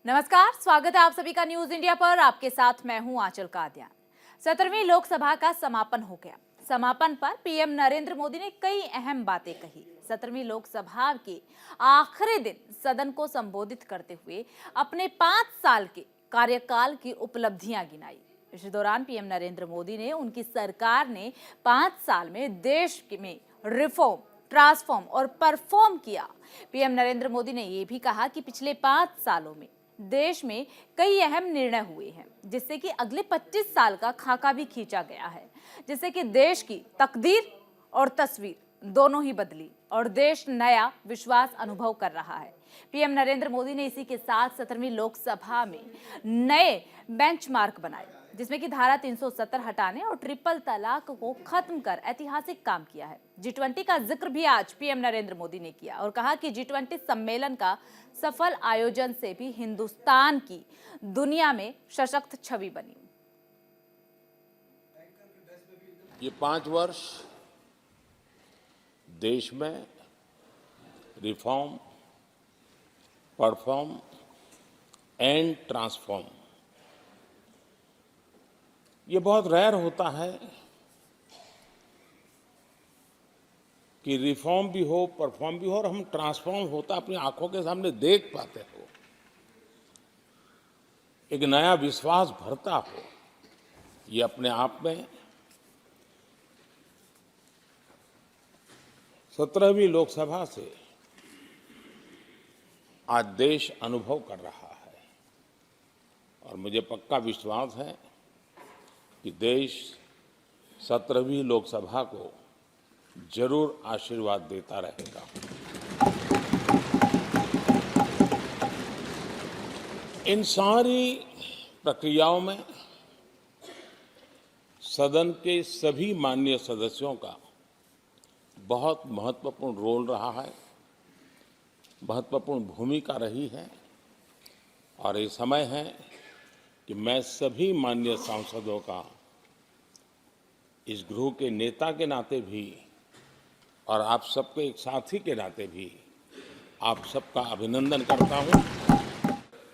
नमस्कार, स्वागत है आप सभी का न्यूज इंडिया पर। आपके साथ मैं हूं आंचल कादियान। 17वीं लोकसभा का समापन हो गया। समापन पर पीएम नरेंद्र मोदी ने कई अहम बातें कही। 17वीं लोकसभा के आखिरी दिन सदन को संबोधित करते हुए अपने 5 साल के कार्यकाल की उपलब्धियां गिनाई। इस दौरान पीएम नरेंद्र मोदी ने उनकी सरकार ने 5 साल में देश में रिफॉर्म, ट्रांसफॉर्म और परफॉर्म किया। पीएम नरेंद्र मोदी ने यह भी कहा कि पिछले 5 सालों में देश में कई अहम निर्णय हुए हैं, जिससे कि अगले 25 साल का खाका भी खींचा गया है, जिससे कि देश की तकदीर और तस्वीर दोनों ही बदली और देश नया विश्वास अनुभव कर रहा है। पीएम नरेंद्र मोदी ने इसी के साथ 17वीं लोकसभा में नए बेंचमार्क बनाए, जिसमें कि धारा 370 हटाने और ट्रिपल तलाक को खत्म कर ऐतिहासिक काम किया है। G20 का जिक्र भी आज पीएम नरेंद्र मोदी ने किया और कहा कि G20 सम्मेलन का सफल आयोजन से भी हिंदुस्तान की दुनिया में सशक्त छवि बनी। ये 5 वर्ष देश में रिफॉर्म, परफॉर्म एंड ट्रांसफॉर्म, ये बहुत रेयर होता है कि रिफॉर्म भी हो, परफॉर्म भी हो और हम ट्रांसफॉर्म होता अपनी आंखों के सामने देख पाते हो, एक नया विश्वास भरता हो। ये अपने आप में 17वीं लोकसभा से आज देश अनुभव कर रहा है और मुझे पक्का विश्वास है कि देश 17वीं लोकसभा को जरूर आशीर्वाद देता रहेगा। इन सारी प्रक्रियाओं में सदन के सभी माननीय सदस्यों का बहुत महत्वपूर्ण रोल रहा है, महत्वपूर्ण भूमिका रही है और ये समय है कि मैं सभी माननीय सांसदों का इस गृह के नेता के नाते भी और आप सबके एक साथी के नाते भी आप सबका अभिनंदन करता हूं।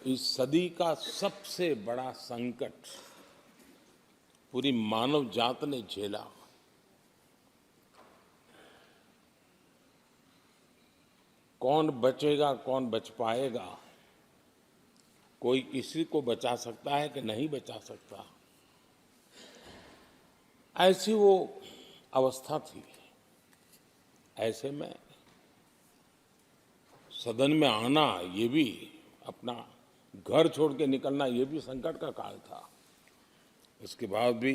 इस सदी का सबसे बड़ा संकट पूरी मानव जात ने झेला। कौन बचेगा, कौन बच पाएगा, कोई किसी को बचा सकता है कि नहीं बचा सकता, ऐसी वो अवस्था थी। ऐसे में सदन में आना, ये भी अपना घर छोड़ के निकलना, ये भी संकट का काल था। इसके बाद भी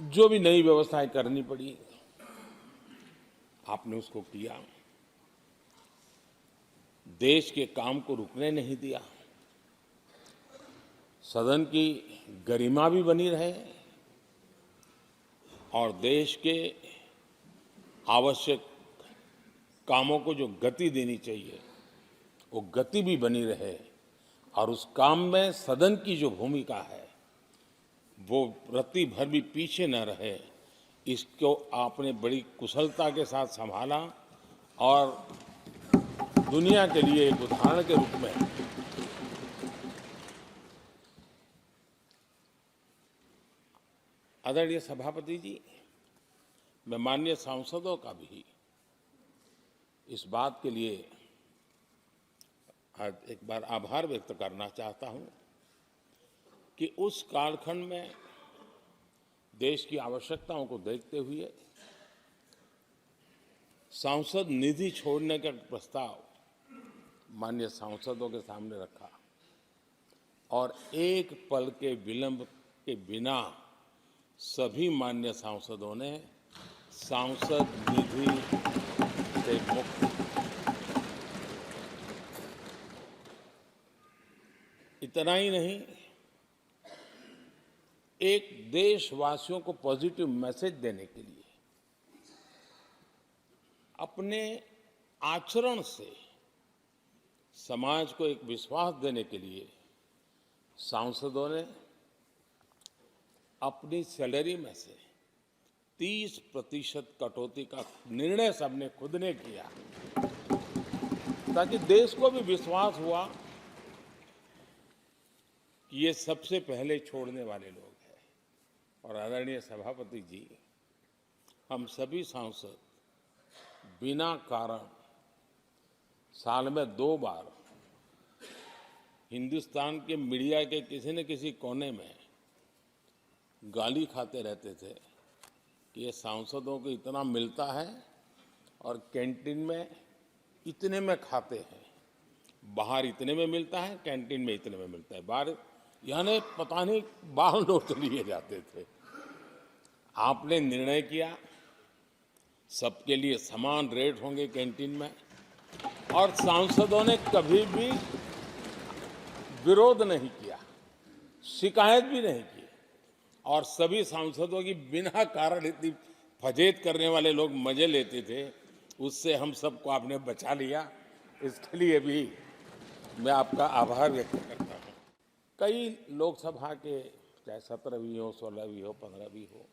जो भी नई व्यवस्थाएं करनी पड़ी, आपने उसको किया। देश के काम को रुकने नहीं दिया। सदन की गरिमा भी बनी रहे और देश के आवश्यक कामों को जो गति देनी चाहिए, वो गति भी बनी रहे और उस काम में सदन की जो भूमिका है वो रत्ती भर भी पीछे न रहे। इसको आपने बड़ी कुशलता के साथ संभाला और दुनिया के लिए एक उदाहरण के रूप में आदरणीय सभापति जी, मैं माननीय सांसदों का भी इस बात के लिए आज एक बार आभार व्यक्त करना चाहता हूं कि उस कालखंड में देश की आवश्यकताओं को देखते हुए सांसद निधि छोड़ने का प्रस्ताव माननीय सांसदों के सामने रखा और एक पल के विलंब के बिना सभी माननीय सांसदों ने सांसद निधि से मुक्त। इतना ही नहीं, एक देशवासियों को पॉजिटिव मैसेज देने के लिए अपने आचरण से समाज को एक विश्वास देने के लिए सांसदों ने अपनी सैलरी में से 30% कटौती का निर्णय सबने खुद ने किया, ताकि देश को भी विश्वास हुआ कि ये सबसे पहले छोड़ने वाले लोग हैं। और आदरणीय सभापति जी, हम सभी सांसद बिना कारण साल में 2 बार हिंदुस्तान के मीडिया के किसी न किसी कोने में गाली खाते रहते थे कि ये सांसदों को इतना मिलता है और कैंटीन में इतने में खाते हैं, बाहर इतने में मिलता है, कैंटीन में इतने में मिलता है, बाहर यानी पता नहीं बाहर नोट लिए जाते थे। आपने निर्णय किया सबके लिए समान रेट होंगे कैंटीन में, और सांसदों ने कभी भी विरोध नहीं किया, शिकायत भी नहीं की। और सभी सांसदों की बिना कारण इतनी फजेद करने वाले लोग मजे लेते थे, उससे हम सबको आपने बचा लिया। इसके लिए भी मैं आपका आभार व्यक्त करता हूँ। कई लोकसभा के चाहे 17वीं हो, 16वीं हो, 15वीं हो,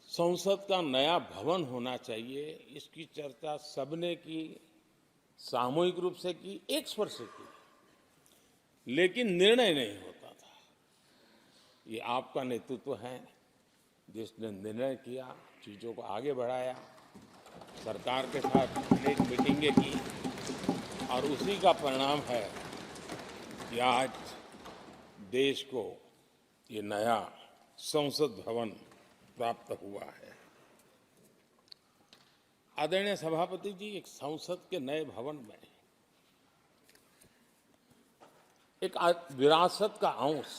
संसद का नया भवन होना चाहिए, इसकी चर्चा सबने की, सामूहिक रूप से की, एक स्वर से की, लेकिन निर्णय नहीं होता था। ये आपका नेतृत्व है जिसने निर्णय किया, चीज़ों को आगे बढ़ाया, सरकार के साथ अनेक मीटिंगें की, और उसी का परिणाम है कि आज देश को ये नया संसद भवन प्राप्त हुआ है। आदरणीय सभापति जी, एक संसद के नए भवन में एक विरासत का अंश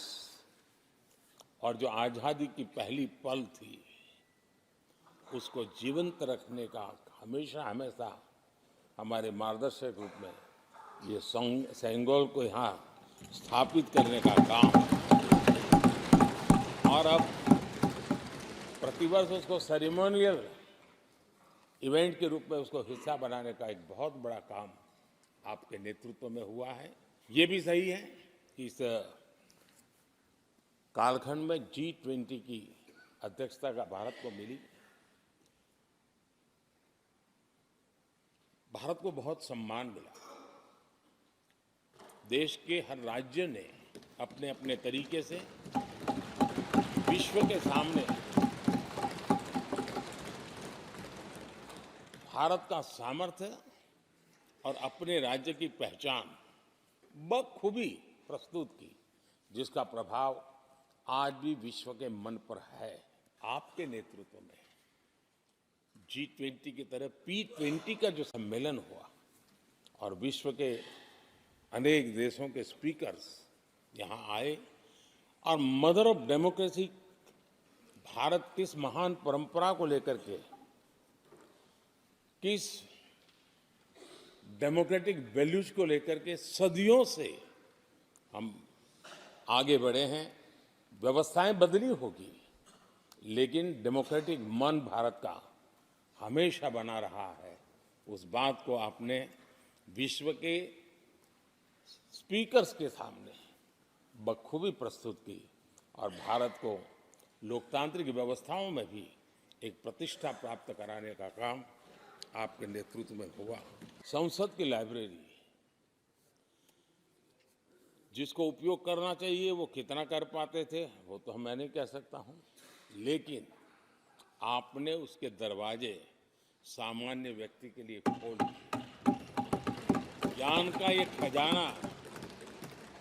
और जो आजादी की पहली पल थी उसको जीवंत रखने का हमेशा हमेशा हमारे मार्गदर्शक रूप में ये सेंगोल को यहाँ स्थापित करने का काम, और अब प्रतिवर्ष उसको सेरेमोनियल इवेंट के रूप में उसको हिस्सा बनाने का एक बहुत बड़ा काम आपके नेतृत्व में हुआ है। ये भी सही है कि इस कालखंड में G20 की अध्यक्षता का भारत को मिली। भारत को बहुत सम्मान मिला। देश के हर राज्य ने अपने अपने तरीके से विश्व के सामने भारत का सामर्थ्य और अपने राज्य की पहचान बखूबी प्रस्तुत की, जिसका प्रभाव आज भी विश्व के मन पर है। आपके नेतृत्व में G20 की तरह P20 का जो सम्मेलन हुआ और विश्व के अनेक देशों के स्पीकर्स यहाँ आए, और मदर ऑफ डेमोक्रेसी भारत किस महान परंपरा को लेकर के, किस डेमोक्रेटिक वैल्यूज को लेकर के सदियों से हम आगे बढ़े हैं। व्यवस्थाएं बदली होगी, लेकिन डेमोक्रेटिक मन भारत का हमेशा बना रहा है। उस बात को आपने विश्व के स्पीकर्स के सामने बखूबी प्रस्तुत की, और भारत को लोकतांत्रिक व्यवस्थाओं में भी एक प्रतिष्ठा प्राप्त कराने का काम आपके नेतृत्व में हुआ। संसद की लाइब्रेरी जिसको उपयोग करना चाहिए वो कितना कर पाते थे वो तो मैं नहीं कह सकता हूं, लेकिन आपने उसके दरवाजे सामान्य व्यक्ति के लिए खोल दिए। ज्ञान का ये खजाना,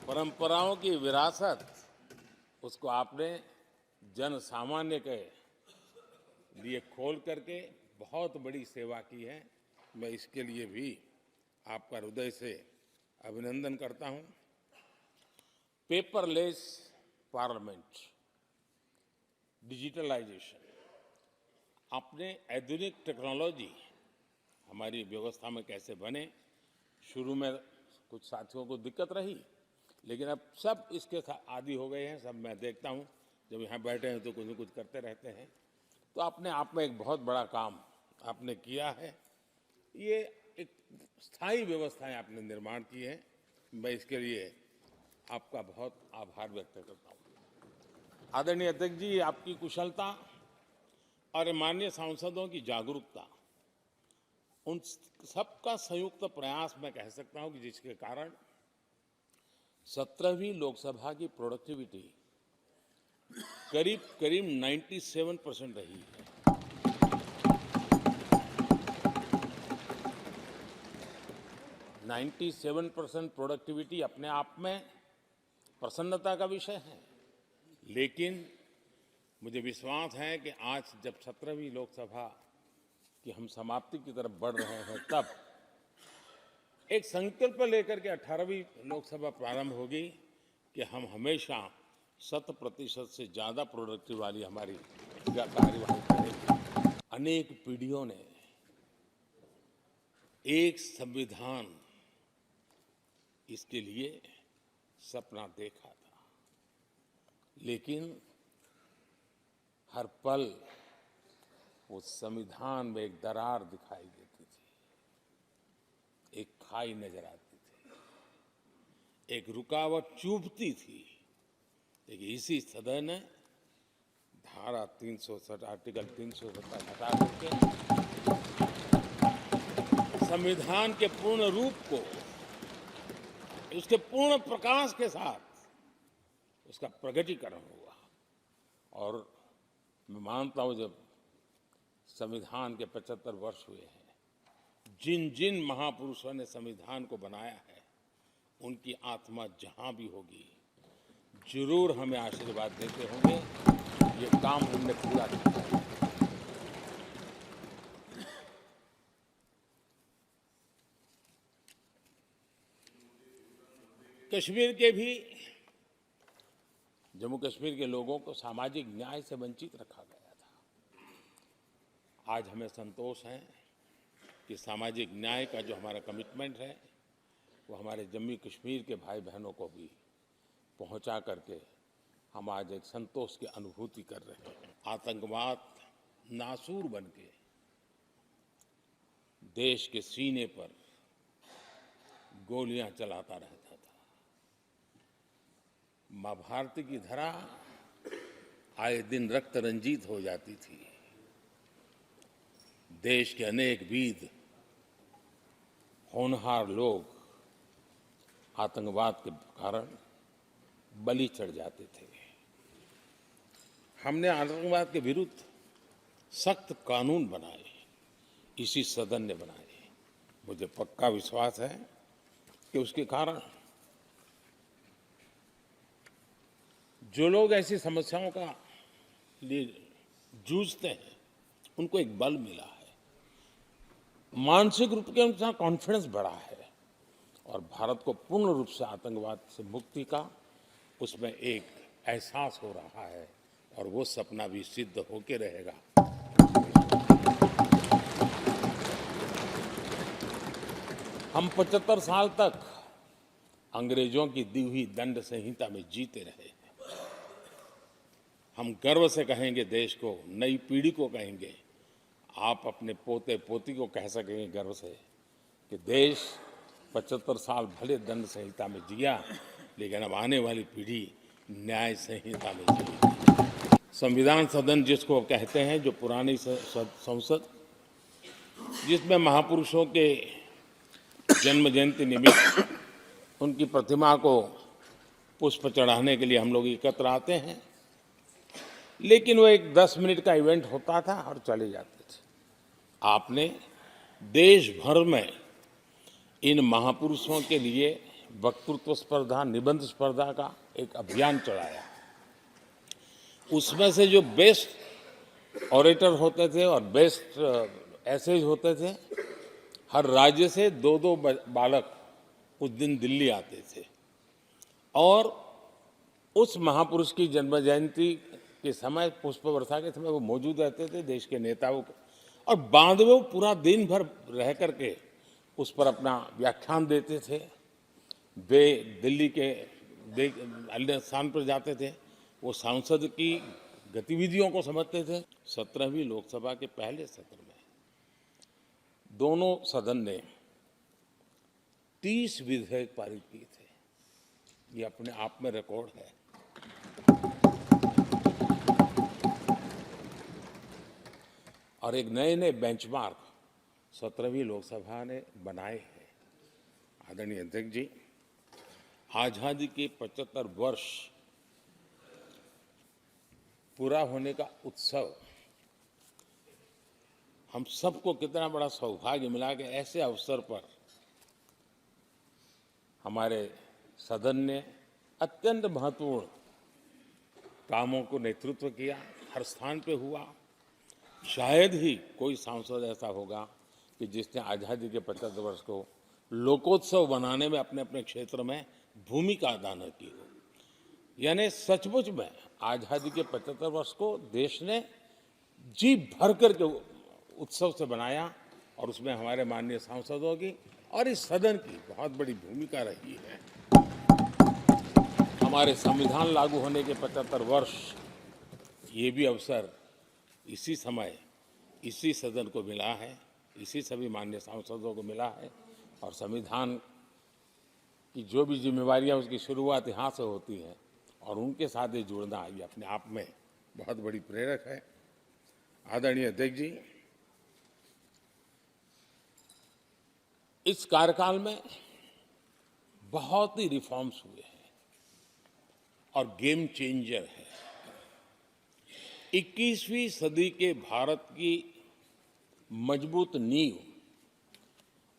परंपराओं की विरासत, उसको आपने जन सामान्य के लिए खोल करके बहुत बड़ी सेवा की है। मैं इसके लिए भी आपका हृदय से अभिनंदन करता हूं। पेपरलेस पार्लियामेंट, डिजिटलाइजेशन, अपने आधुनिक टेक्नोलॉजी हमारी व्यवस्था में कैसे बने। शुरू में कुछ साथियों को दिक्कत रही, लेकिन अब सब इसके आदी हो गए हैं। सब मैं देखता हूं जब यहाँ बैठे हैं तो कुछ न कुछ करते रहते हैं। तो अपने आप में एक बहुत बड़ा काम आपने किया है। ये एक स्थायी व्यवस्थाएं आपने निर्माण की है। मैं इसके लिए आपका बहुत आभार व्यक्त करता हूँ। आदरणीय अध्यक्ष जी, आपकी कुशलता और माननीय सांसदों की जागरूकता, उन सबका संयुक्त प्रयास मैं कह सकता हूं कि जिसके कारण 17वीं लोकसभा की प्रोडक्टिविटी करीब करीब 97% रही है। 97% प्रोडक्टिविटी अपने आप में प्रसन्नता का विषय है, लेकिन मुझे विश्वास है कि आज जब 17वीं लोकसभा की हम समाप्ति की तरफ बढ़ रहे हैं, तब एक संकल्प लेकर के 18वीं लोकसभा प्रारंभ होगी कि हम हमेशा 100% से ज़्यादा प्रोडक्टिव वाली हमारी कार्यवाही करेंगे। अनेक पीढ़ियों ने एक संविधान इसके लिए सपना देखा था, लेकिन हर पल उस संविधान में एक दरार दिखाई देती थी, एक खाई नजर आती थी, एक रुकावट चुभती थी। लेकिन इसी सदन ने धारा 360 आर्टिकल 370 हटा करके संविधान के पूर्ण रूप को, उसके पूर्ण प्रकाश के साथ उसका प्रकटीकरण हुआ। और मैं मानता हूं जब संविधान के 75 वर्ष हुए हैं, जिन जिन महापुरुषों ने संविधान को बनाया है, उनकी आत्मा जहां भी होगी जरूर हमें आशीर्वाद देते होंगे ये काम हमने पूरा किया। कश्मीर के भी, जम्मू कश्मीर के लोगों को सामाजिक न्याय से वंचित रखा गया था। आज हमें संतोष है कि सामाजिक न्याय का जो हमारा कमिटमेंट है वो हमारे जम्मू कश्मीर के भाई बहनों को भी पहुंचा करके हम आज एक संतोष की अनुभूति कर रहे हैं। आतंकवाद नासूर बनके देश के सीने पर गोलियां चलाता रहता था। मां भारती की धरा आए दिन रक्त रंजित हो जाती थी। देश के अनेक वीर होनहार लोग आतंकवाद के कारण बलि चढ़ जाते थे। हमने आतंकवाद के विरुद्ध सख्त कानून बनाए, इसी सदन ने बनाए। मुझे पक्का विश्वास है कि उसके कारण जो लोग ऐसी समस्याओं का लिए जूझते हैं, उनको एक बल मिला है, मानसिक रूप के उनका कॉन्फिडेंस बढ़ा है, और भारत को पूर्ण रूप से आतंकवाद से मुक्ति का उसमें एक एहसास हो रहा है, और वो सपना भी सिद्ध होके रहेगा। हम 75 साल तक अंग्रेजों की दी हुई दंड संहिता में जीते रहे हैं। हम गर्व से कहेंगे देश को, नई पीढ़ी को कहेंगे, आप अपने पोते पोती को कह सकेंगे गर्व से कि देश 75 साल भले दंड संहिता में जिया, लेकिन अब आने वाली पीढ़ी न्याय संहिता में जिएगी। संविधान सदन जिसको कहते हैं, जो पुरानी संसद, जिसमें महापुरुषों के जन्म जयंती निमित्त उनकी प्रतिमा को पुष्प चढ़ाने के लिए हम लोग एकत्र आते हैं, लेकिन वो एक 10 मिनट का इवेंट होता था और चले जाते थे। आपने देश भर में इन महापुरुषों के लिए वक्तृत्व स्पर्धा, निबंध स्पर्धा का एक अभियान चलाया। उसमें से जो बेस्ट ऑरेटर होते थे और बेस्ट एसेज होते थे, हर राज्य से 2-2 बालक उस दिन दिल्ली आते थे, और उस महापुरुष की जन्म जयंती के समय, पुष्प वर्षा के समय वो मौजूद रहते थे, देश के नेताओं को, और बाद में वो पूरा दिन भर रह करके उस पर अपना व्याख्यान देते थे। वे दिल्ली के अन्य स्थान पर जाते थे, वो सांसद की गतिविधियों को समझते थे। 17वीं लोकसभा के पहले सत्र में दोनों सदन ने 30 विधेयक पारित किए थे। ये अपने आप में रिकॉर्ड है। और एक नए नए बेंचमार्क 17वीं लोकसभा ने बनाए हैं। आदरणीय अध्यक्ष जी, आजादी के 75 वर्ष पूरा होने का उत्सव हम सबको कितना बड़ा सौभाग्य मिला कि ऐसे अवसर पर हमारे सदन ने अत्यंत महत्वपूर्ण कामों को नेतृत्व किया, हर स्थान पे हुआ। शायद ही कोई सांसद ऐसा होगा कि जिसने आजादी के 75 वर्ष को लोकोत्सव बनाने में अपने अपने क्षेत्र में भूमिका अदा न की हो। यानी सचमुच में आजादी के 75 वर्ष को देश ने जी भर करके उत्सव से बनाया और उसमें हमारे माननीय सांसदों की और इस सदन की बहुत बड़ी भूमिका रही है। हमारे संविधान लागू होने के 75 वर्ष, ये भी अवसर इसी समय इसी सदन को मिला है, इसी सभी माननीय सांसदों को मिला है। और संविधान की जो भी जिम्मेवारियां उसकी शुरुआत यहाँ से होती है और उनके साथ ही जुड़ना ये अपने आप में बहुत बड़ी प्रेरक है। आदरणीय अध्यक्ष जी, इस कार्यकाल में बहुत ही रिफॉर्म्स हुए हैं और गेम चेंजर है। 21वीं सदी के भारत की मजबूत नींव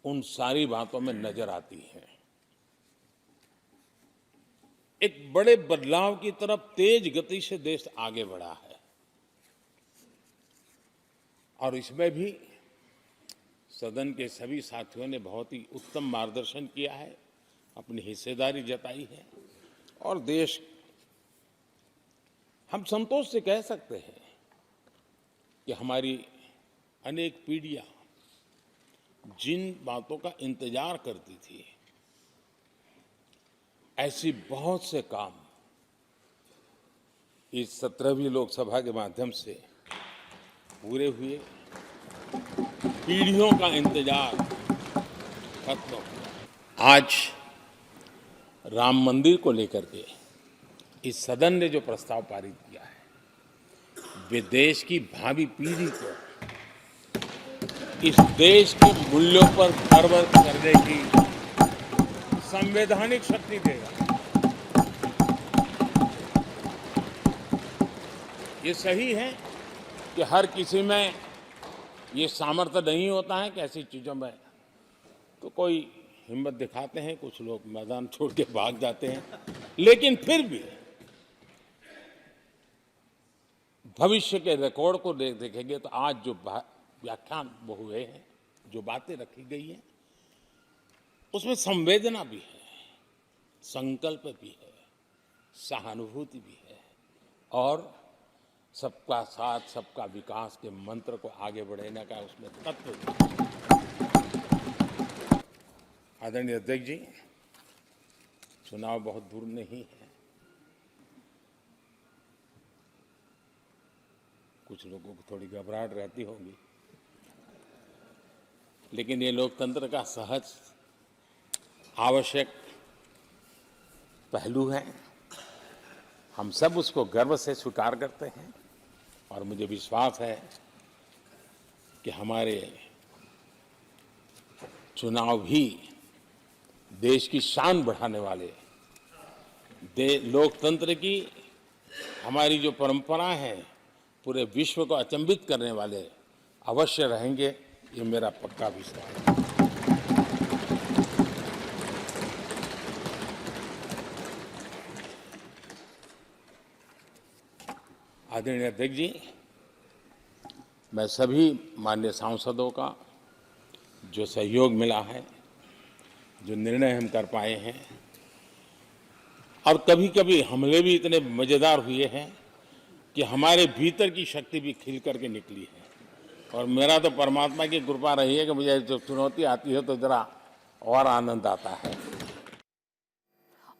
उन सारी बातों में नजर आती है। एक बड़े बदलाव की तरफ तेज गति से देश आगे बढ़ा है और इसमें भी सदन के सभी साथियों ने बहुत ही उत्तम मार्गदर्शन किया है, अपनी हिस्सेदारी जताई है और देश, हम संतोष से कह सकते हैं कि हमारी अनेक पीढ़ियां जिन बातों का इंतजार करती थी, ऐसी बहुत से काम इस 17वीं लोकसभा के माध्यम से पूरे हुए। पीढ़ियों का इंतजार खत्म हो गया। आज राम मंदिर को लेकर के इस सदन ने जो प्रस्ताव पारित किया है, वे देश की भावी पीढ़ी को इस देश के मूल्यों पर गर्व करने की संवैधानिक शक्ति देगा। ये सही है कि हर किसी में ये सामर्थ्य नहीं होता है कि ऐसी चीजों में तो कोई हिम्मत दिखाते हैं, कुछ लोग मैदान छोड़ के भाग जाते हैं, लेकिन फिर भी भविष्य के रिकॉर्ड को देखेंगे तो आज जो व्याख्यान वो हुए हैं, जो बातें रखी गई हैं, उसमें संवेदना भी है, संकल्प भी है, सहानुभूति भी है और सबका साथ सबका विकास के मंत्र को आगे बढ़ाने का उसमें तत्व भी। आदरणीय अध्यक्ष जी, चुनाव बहुत दूर नहीं है। कुछ लोगों को थोड़ी घबराहट रहती होगी, लेकिन ये लोकतंत्र का सहज आवश्यक पहलू है। हम सब उसको गर्व से स्वीकार करते हैं और मुझे विश्वास है कि हमारे चुनाव भी देश की शान बढ़ाने वाले, लोकतंत्र की हमारी जो परंपरा है पूरे विश्व को अचंभित करने वाले अवश्य रहेंगे, ये मेरा पक्का विश्वास है। आदरणीय अध्यक्ष जी, मैं सभी माननीय सांसदों का जो सहयोग मिला है, जो निर्णय हम कर पाए हैं, और कभी कभी हमले भी इतने मजेदार हुए हैं कि हमारे भीतर की शक्ति भी खिल करके निकली है। और मेरा तो परमात्मा की कृपा रही है कि मुझे जब चुनौती आती है तो जरा और आनंद आता है।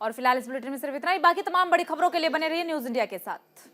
और फिलहाल इस बुलेटिन में सिर्फ इतना ही। बाकी तमाम बड़ी खबरों के लिए बने रहिए न्यूज़ इंडिया के साथ।